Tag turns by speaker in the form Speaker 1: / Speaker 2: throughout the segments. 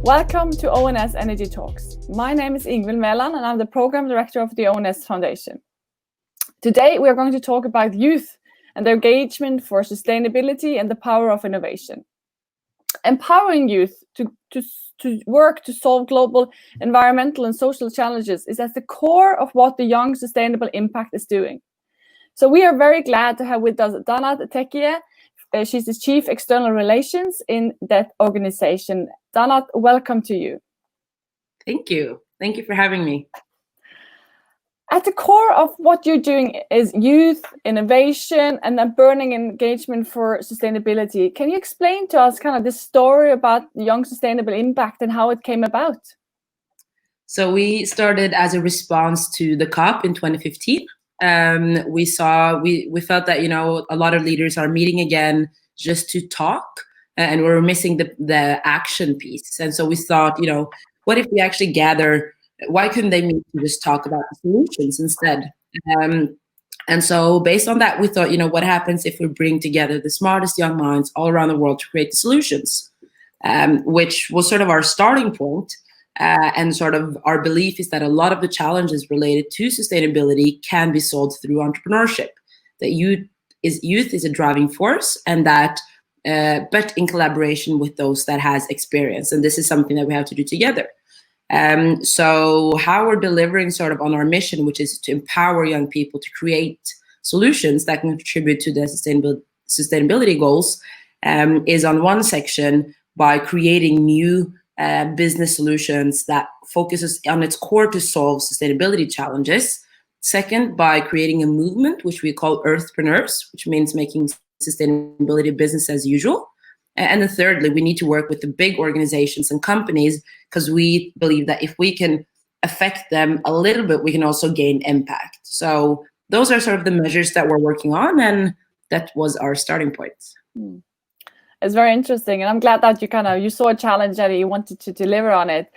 Speaker 1: Welcome to ONS Energy Talks. My name is Ingvild Meland and I'm the Program Director of the ONS Foundation. Today we are going to talk about youth and their engagement for sustainability and the power of innovation. Empowering youth to work to solve global environmental and social challenges is at the core of what the Young Sustainable Impact is doing. So we are very glad to have with us Danat Tekie. She's the Chief External Relations in that organization. Danat, welcome to you.
Speaker 2: Thank you. Thank you for having me.
Speaker 1: At the core of what you're doing is youth, innovation, and a burning engagement for sustainability. Can you explain to us kind of the story about Young Sustainable Impact and how it came about?
Speaker 2: So we started as a response to the COP in 2015. We felt that, a lot of leaders are meeting again just to talk, and we were missing the action piece. And so we thought, what if we actually gather? Why couldn't they meet to just talk about the solutions instead? And so based on that, we thought, what happens if we bring together the smartest young minds all around the world to create the solutions, which was sort of our starting point. And sort of our belief is that a lot of the challenges related to sustainability can be solved through entrepreneurship. That youth is a driving force, and that, but in collaboration with those that has experience. And this is something that we have to do together. So how we're delivering sort of on our mission, which is to empower young people to create solutions that can contribute to the sustainability goals, is on one section by creating new business solutions that focuses on its core to solve sustainability challenges. Second, by creating a movement, which we call Earthpreneurs, which means making sustainability business as usual. And then thirdly, we need to work with the big organizations and companies because we believe that if we can affect them a little bit, we can also gain impact. So those are sort of the measures that we're working on, and that was our starting point.
Speaker 1: It's very interesting, and I'm glad that you saw a challenge and you wanted to deliver on it.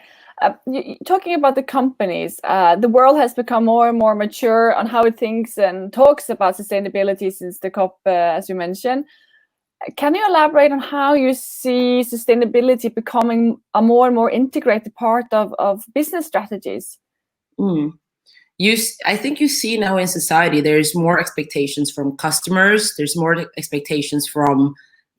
Speaker 1: Talking about the companies, the world has become more and more mature on how it thinks and talks about sustainability since the COP, as you mentioned. Can you elaborate on how you see sustainability becoming a more and more integrated part of business strategies?
Speaker 2: I think you see now in society, there's more expectations from customers, there's more expectations from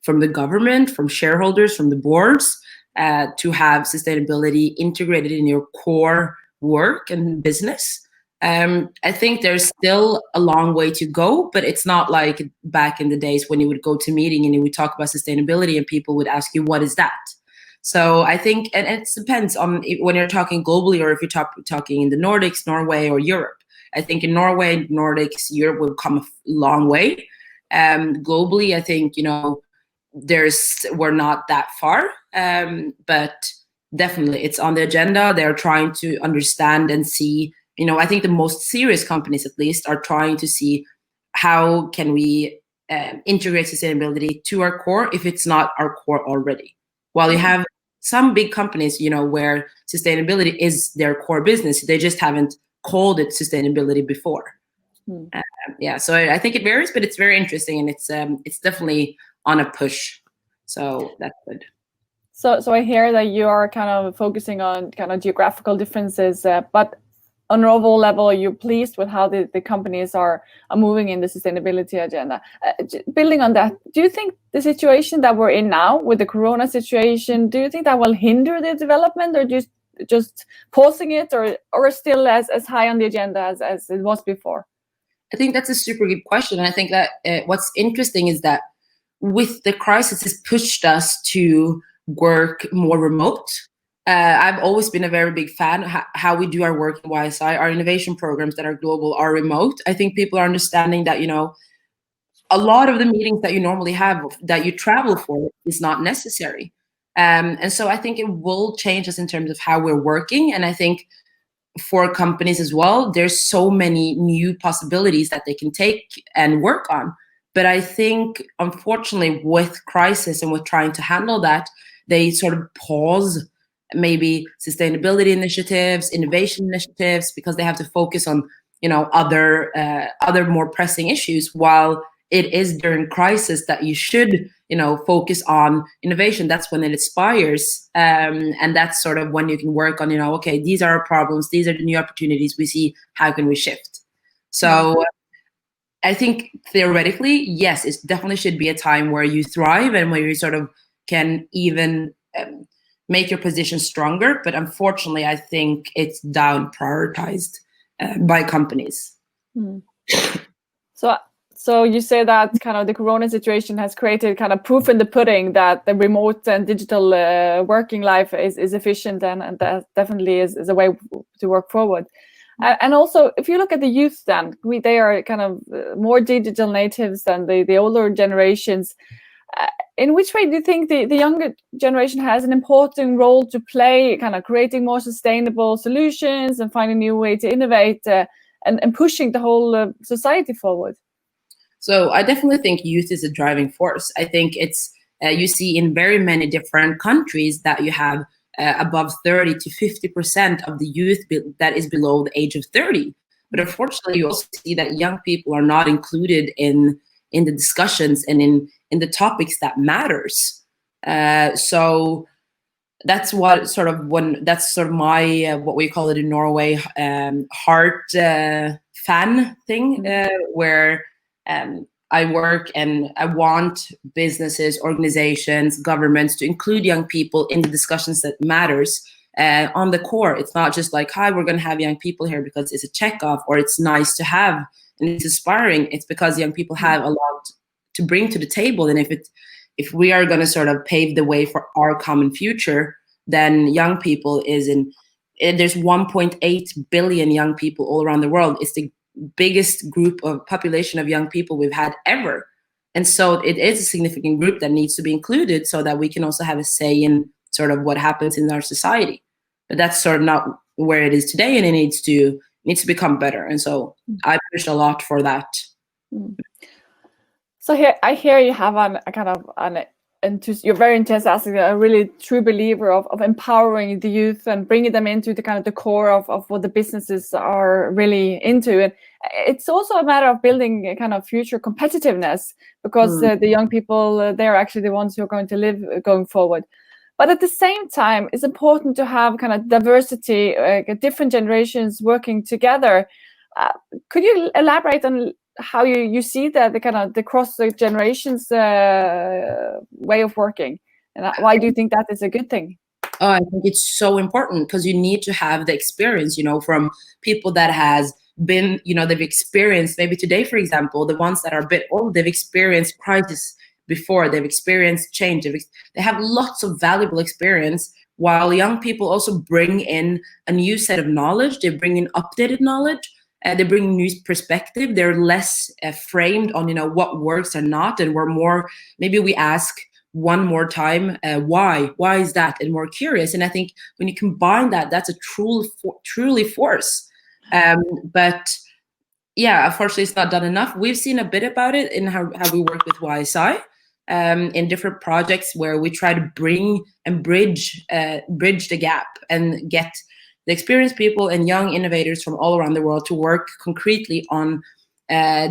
Speaker 2: the government, from shareholders, from the boards, to have sustainability integrated in your core work and business. I think there's still a long way to go, but it's not like back in the days when you would go to a meeting and you would talk about sustainability and people would ask you, what is that? So I think, and it depends on when you're talking globally or if you're talking in the Nordics, Norway, or Europe. I think in Norway, Nordics, Europe will come a long way. Globally, I think, we're not that far, but definitely it's on the agenda. They're trying to understand and see, I think the most serious companies at least are trying to see how can we integrate sustainability to our core if it's not our core already. While you have some big companies, where sustainability is their core business, they just haven't called it sustainability before. So I think it varies, but it's very interesting, and it's definitely on a push, so that's good.
Speaker 1: So I hear that you are kind of focusing on kind of geographical differences, but on an overall level, you're pleased with how the companies are moving in the sustainability agenda. Building on that, do you think the situation that we're in now with the Corona situation, do you think that will hinder the development, or just pausing it, or still as high on the agenda as it was before?
Speaker 2: I think that's a super good question. And I think that what's interesting is that with the crisis, it's pushed us to work more remote. I've always been a very big fan of how we do our work in YSI. Our innovation programs that are global are remote. I think people are understanding that, a lot of the meetings that you normally have, that you travel for, is not necessary. And so I think it will change us in terms of how we're working. And I think for companies as well, there's so many new possibilities that they can take and work on. But I think, unfortunately, with crisis and with trying to handle that, they sort of pause maybe sustainability initiatives, innovation initiatives, because they have to focus on, other more pressing issues, while it is during crisis that you should focus on innovation. That's when it inspires, and that's sort of when you can work on, okay, these are our problems, these are the new opportunities we see, how can we shift? So I think theoretically, yes, it definitely should be a time where you thrive and where you sort of can even make your position stronger. But unfortunately, I think it's down prioritized by companies.
Speaker 1: So you say that kind of the Corona situation has created kind of proof in the pudding that the remote and digital working life is efficient, and that definitely is a way to work forward. And also, if you look at the youth, then they are kind of more digital natives than the older generations. In which way do you think the younger generation has an important role to play, kind of creating more sustainable solutions and finding new way to innovate and pushing the whole society forward?
Speaker 2: So I definitely think youth is a driving force. I think it's, you see in very many different countries that you have above 30 to 50% of the youth that is below the age of 30. But unfortunately, you also see that young people are not included in the discussions and in the topics that matters. So that's what sort of my what we call it in Norway, heart fan thing, where I work and I want businesses, organizations, governments to include young people in the discussions that matters. On the core, it's not just like, hi, we're going to have young people here because it's a checkoff or it's nice to have and it's inspiring. It's because young people have a lot to bring to the table. And if we are going to sort of pave the way for our common future, then young people there's 1.8 billion young people all around the world. It's the biggest group of population of young people we've had ever. And so it is a significant group that needs to be included so that we can also have a say in sort of what happens in our society. But that's sort of not where it is today, and it needs to become better. And so I push a lot for that.
Speaker 1: So here I hear you have you're very enthusiastic, a really true believer of empowering the youth and bringing them into the kind of the core of what the businesses are really into. And it's also a matter of building a kind of future competitiveness, because the young people, they're actually the ones who are going to live going forward. But at the same time, it's important to have kind of diversity, different generations working together. Could you elaborate on how you see the kind of the cross generations way of working, and why do you think that is a good thing?
Speaker 2: I think it's so important because you need to have the experience, from people that has been, they've experienced, maybe today, for example, the ones that are a bit old, they've experienced crisis before, they've experienced change, they have lots of valuable experience, while young people also bring in a new set of knowledge, they bring in updated knowledge, they bring new perspective, they're less framed on, what works or not, and we're more, maybe we ask one more time, why is that, and more curious. And I think when you combine that, that's a truly force. But yeah, unfortunately, it's not done enough. We've seen a bit about it in how we work with YSI, in different projects where we try to bring and bridge the gap and get the experienced people and young innovators from all around the world to work concretely on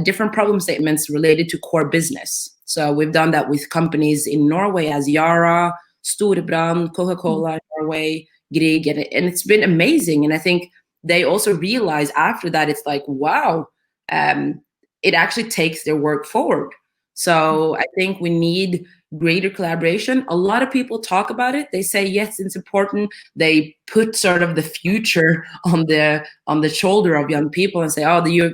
Speaker 2: different problem statements related to core business. So we've done that with companies in Norway as Yara, Storebrand, Coca-Cola in Norway, Grieg, and it's been amazing. And I think they also realize after that, it's like, wow, it actually takes their work forward. So I think we need greater collaboration. A lot of people talk about it. They say, yes, it's important. They put sort of the future on the shoulder of young people and say, oh, you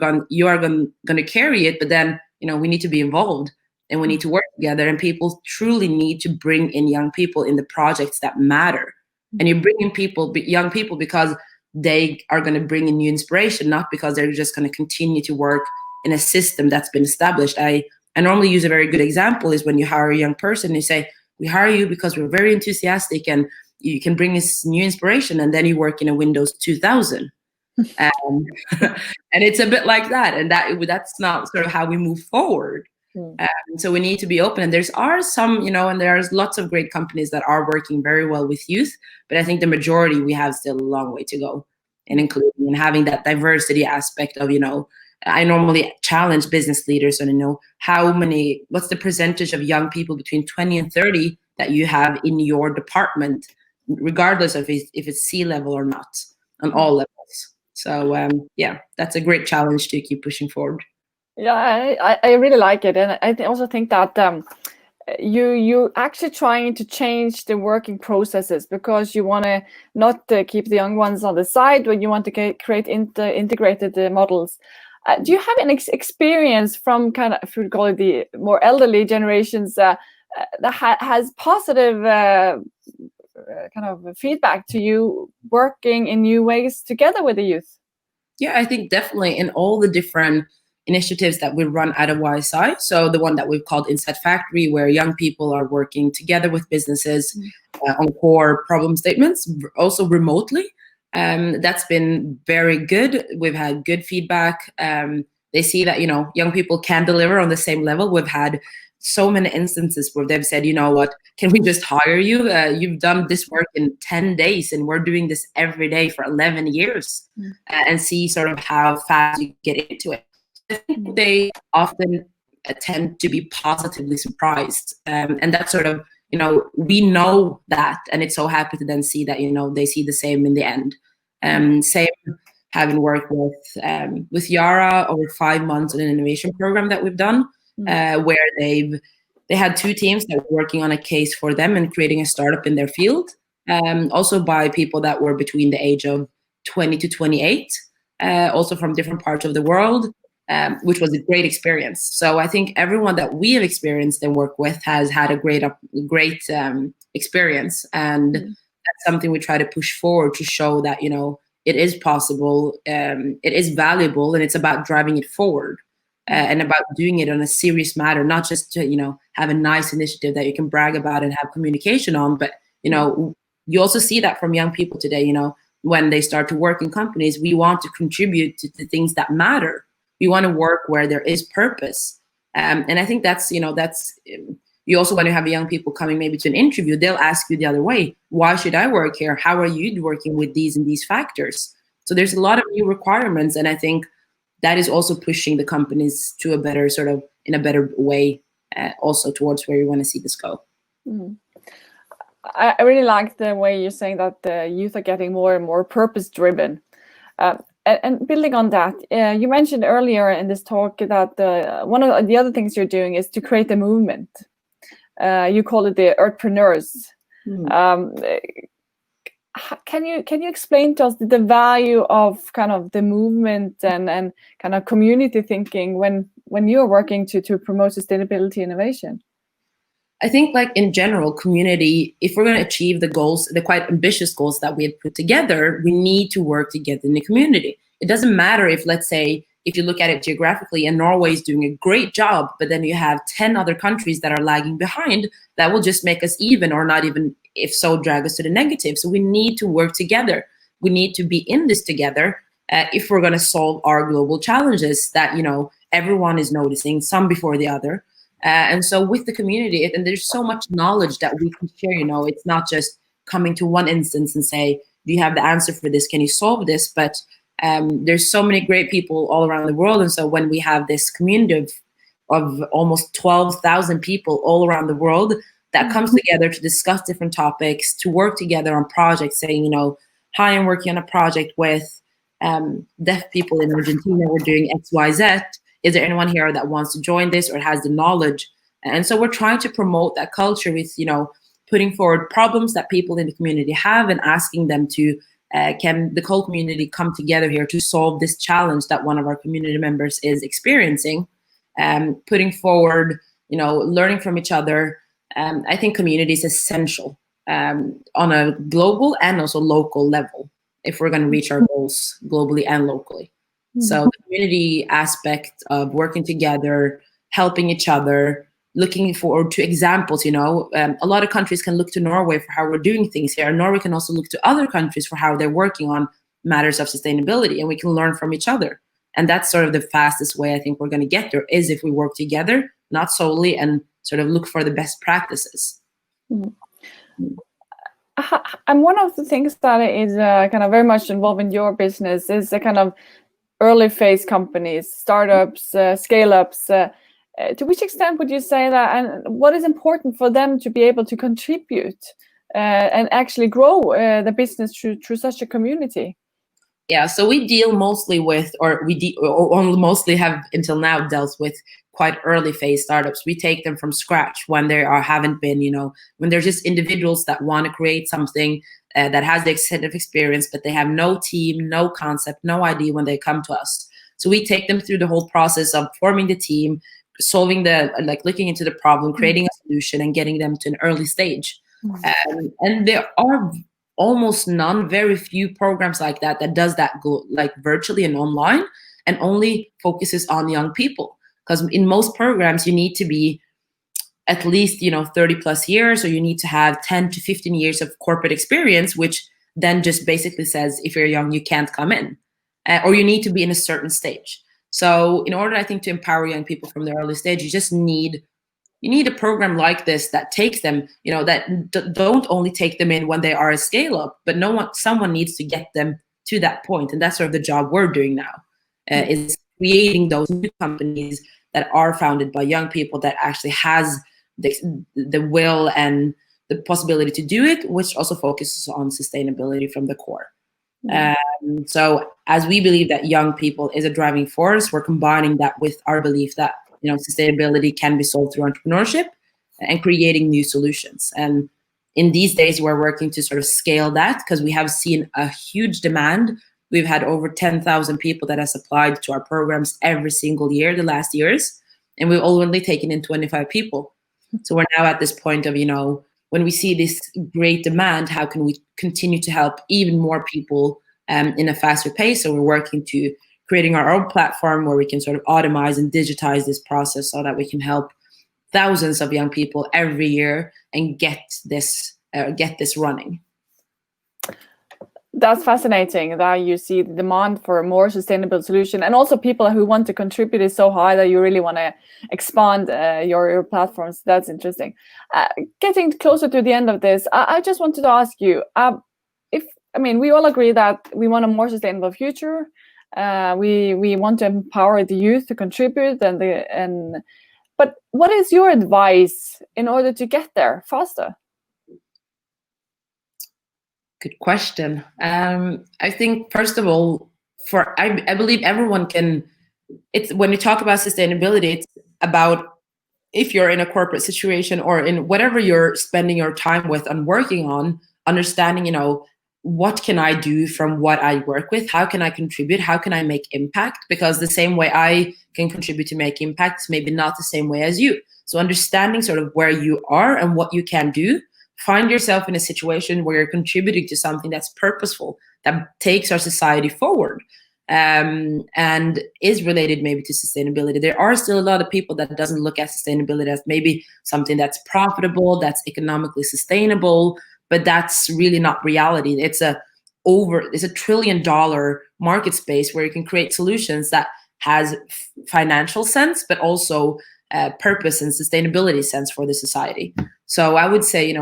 Speaker 2: are going to carry it. But then, we need to be involved and we need to work together. And people truly need to bring in young people in the projects that matter. And you bring in young people because they are going to bring in new inspiration, not because they're just going to continue to work in a system that's been established. I normally use a very good example is when you hire a young person, you say, we hire you because we're very enthusiastic and you can bring us new inspiration, and then you work in a Windows 2000. And it's a bit like that, and that's not sort of how we move forward. So we need to be open, and there's some, and there's lots of great companies that are working very well with youth, but I think the majority, we have still a long way to go in including and having that diversity aspect of, I normally challenge business leaders and what's the percentage of young people between 20 and 30 that you have in your department, regardless of if it's C-level or not, on all levels. So yeah, that's a great challenge to keep pushing forward.
Speaker 1: Yeah, I really like it, and I also think that you actually trying to change the working processes, because you want to not keep the young ones on the side, but you want to create integrated models. Do you have an experience from kind of, if you call it, the more elderly generations that has positive kind of feedback to you working in new ways together with the youth?
Speaker 2: Yeah, I think definitely in all the different initiatives that we run at a YSI. So the one that we've called Inside Factory, where young people are working together with businesses on core problem statements, also remotely. That's been very good. We've had good feedback. They see that, young people can deliver on the same level. We've had so many instances where they've said, you know what, can we just hire you? You've done this work in 10 days and we're doing this every day for 11 years and see sort of how fast you get into it. I think they often tend to be positively surprised. And that's sort of, we know that, and it's so happy to then see that, they see the same in the end. Same having worked with Yara over 5 months on an innovation program that we've done, where they had 2 teams that were working on a case for them and creating a startup in their field, also by people that were between the age of 20 to 28, also from different parts of the world, which was a great experience. So I think everyone that we have experienced and worked with has had a great experience, and that's something we try to push forward to show that it is possible, it is valuable, and it's about driving it forward. And about doing it on a serious matter, not just to, have a nice initiative that you can brag about and have communication on, but, you also see that from young people today, when they start to work in companies, we want to contribute to the things that matter. We want to work where there is purpose. And I think that's you also, when you have young people coming maybe to an interview, they'll ask you the other way, why should I work here? How are you working with these and these factors? So there's a lot of new requirements. And I think that is also pushing the companies to a better in a better way, also towards where you want to see this go.
Speaker 1: I really like the way you're saying that the youth are getting more and more purpose-driven. And building on that, you mentioned earlier in this talk that one of the other things you're doing is to create a movement. You call it the Earthpreneurs. Can you explain to us the value of kind of the movement and kind of community thinking when you're working to promote sustainability innovation?
Speaker 2: I think, like, in general, community, if we're going to achieve the goals, the quite ambitious goals that we had put together, we need to work together in the community. It doesn't matter if, let's say, if you look at it geographically and Norway is doing a great job, but then you have 10 other countries that are lagging behind, that will just make us even, or not even, if so, drag us to the negative. So we need to work together. We need to be in this together if we're going to solve our global challenges that, everyone is noticing, some before the other. And so with the community, and there's so much knowledge that we can share, it's not just coming to one instance and say, do you have the answer for this? Can you solve this? But there's so many great people all around the world. And so when we have this community of almost 12,000 people all around the world that comes together to discuss different topics, to work together on projects, saying, hi, I'm working on a project with deaf people in Argentina. We're doing X, Y, Z. Is there anyone here that wants to join this or has the knowledge? And so we're trying to promote that culture with, putting forward problems that people in the community have and asking them to, can the whole community come together here to solve this challenge that one of our community members is experiencing? Putting forward, learning from each other. I think community is essential on a global and also local level if we're going to reach our goals globally and locally. So the community aspect of working together, helping each other, looking forward to examples, a lot of countries can look to Norway for how we're doing things here. Norway can also look to other countries for how they're working on matters of sustainability, and we can learn from each other. And that's sort of the fastest way I think we're going to get there, is if we work together, not solely, and sort of look for the best practices.
Speaker 1: And one of the things that is kind of very much involved in your business is a kind of early phase companies, startups, scale-ups. To which extent would you say that, and what is important for them to be able to contribute and actually grow the business through such a community?
Speaker 2: Yeah, so we deal mostly with, or mostly have until now dealt with quite early phase startups. We take them from scratch when they haven't been, when they're just individuals that want to create something that has the extensive experience, but they have no team, no concept, no idea when they come to us. So we take them through the whole process of forming the team, solving looking into the problem, creating a solution, and getting them to an early stage. And there are almost none, very few programs like that does that go like virtually and online, and only focuses on young people. Because in most programs, you need to be at least 30 plus years, or you need to have 10 to 15 years of corporate experience, which then just basically says if you're young, you can't come in, or you need to be in a certain stage. So in order, I think, to empower young people from the early stage, you need a program like this that takes them, that don't only take them in when they are a scale up, but someone needs to get them to that point. And that's sort of the job we're doing now, is creating those new companies that are founded by young people that actually has the will and the possibility to do it, which also focuses on sustainability from the core. So as we believe that young people is a driving force, we're combining that with our belief that sustainability can be solved through entrepreneurship and creating new solutions. And in these days, we're working to sort of scale that, because we have seen a huge demand. We've had over 10,000 people that has applied to our programs every single year the last years, and we've only taken in 25 people. So we're now at this point of, when we see this great demand, how can we continue to help even more people in a faster pace? So we're working to creating our own platform where we can sort of automate and digitize this process so that we can help thousands of young people every year and get this running.
Speaker 1: That's fascinating that you see the demand for a more sustainable solution, and also people who want to contribute is so high that you really want to expand your platforms. That's interesting. Getting closer to the end of this, I just wanted to ask you, we all agree that we want a more sustainable future. We want to empower the youth to contribute, but what is your advice in order to get there faster?
Speaker 2: Good question. I think, first of all, I believe everyone can. When you talk about sustainability, it's about, if you're in a corporate situation or in whatever you're spending your time with and working on, understanding, what can I do from what I work with? How can I contribute? How can I make impact? Because the same way I can contribute to make impact is maybe not the same way as you. So understanding sort of where you are and what you can do. Find yourself in a situation where you're contributing to something that's purposeful, that takes our society forward, and is related maybe to sustainability. There are still a lot of people that doesn't look at sustainability as maybe something that's profitable, that's economically sustainable, but that's really not reality. It's a $1 trillion market space where you can create solutions that has financial sense, but also purpose and sustainability sense for the society. So I would say,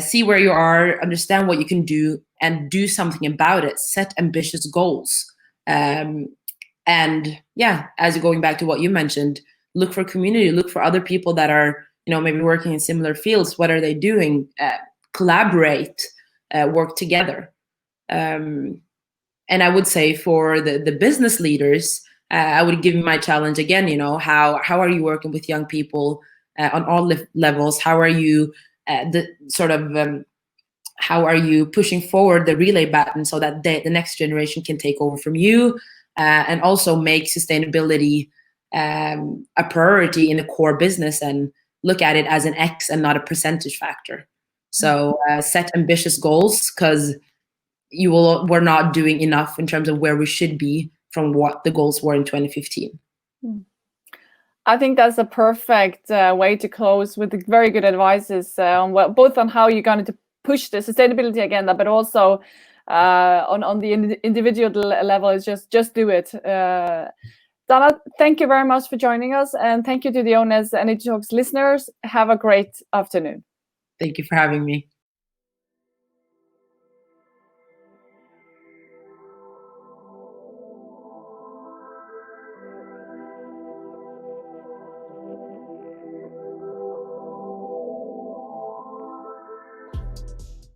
Speaker 2: see where you are, understand what you can do, and do something about it. Set ambitious goals. And yeah, as going back to what you mentioned, look for community, look for other people that are, maybe working in similar fields. What are they doing? Collaborate, work together. And I would say for the business leaders, I would give my challenge again, how are you working with young people on all levels? How are you how are you pushing forward the relay button so that the next generation can take over from you, and also make sustainability a priority in the core business and look at it as an X and not a percentage factor. So set ambitious goals, because we're not doing enough in terms of where we should be from what the goals were in 2015.
Speaker 1: I think that's a perfect way to close, with very good advices both on how you're going to push the sustainability agenda, but also on the individual level. Is just do it. Danat, thank you very much for joining us, and thank you to the ONS Energy Talks listeners. Have a great afternoon.
Speaker 2: Thank you for having me.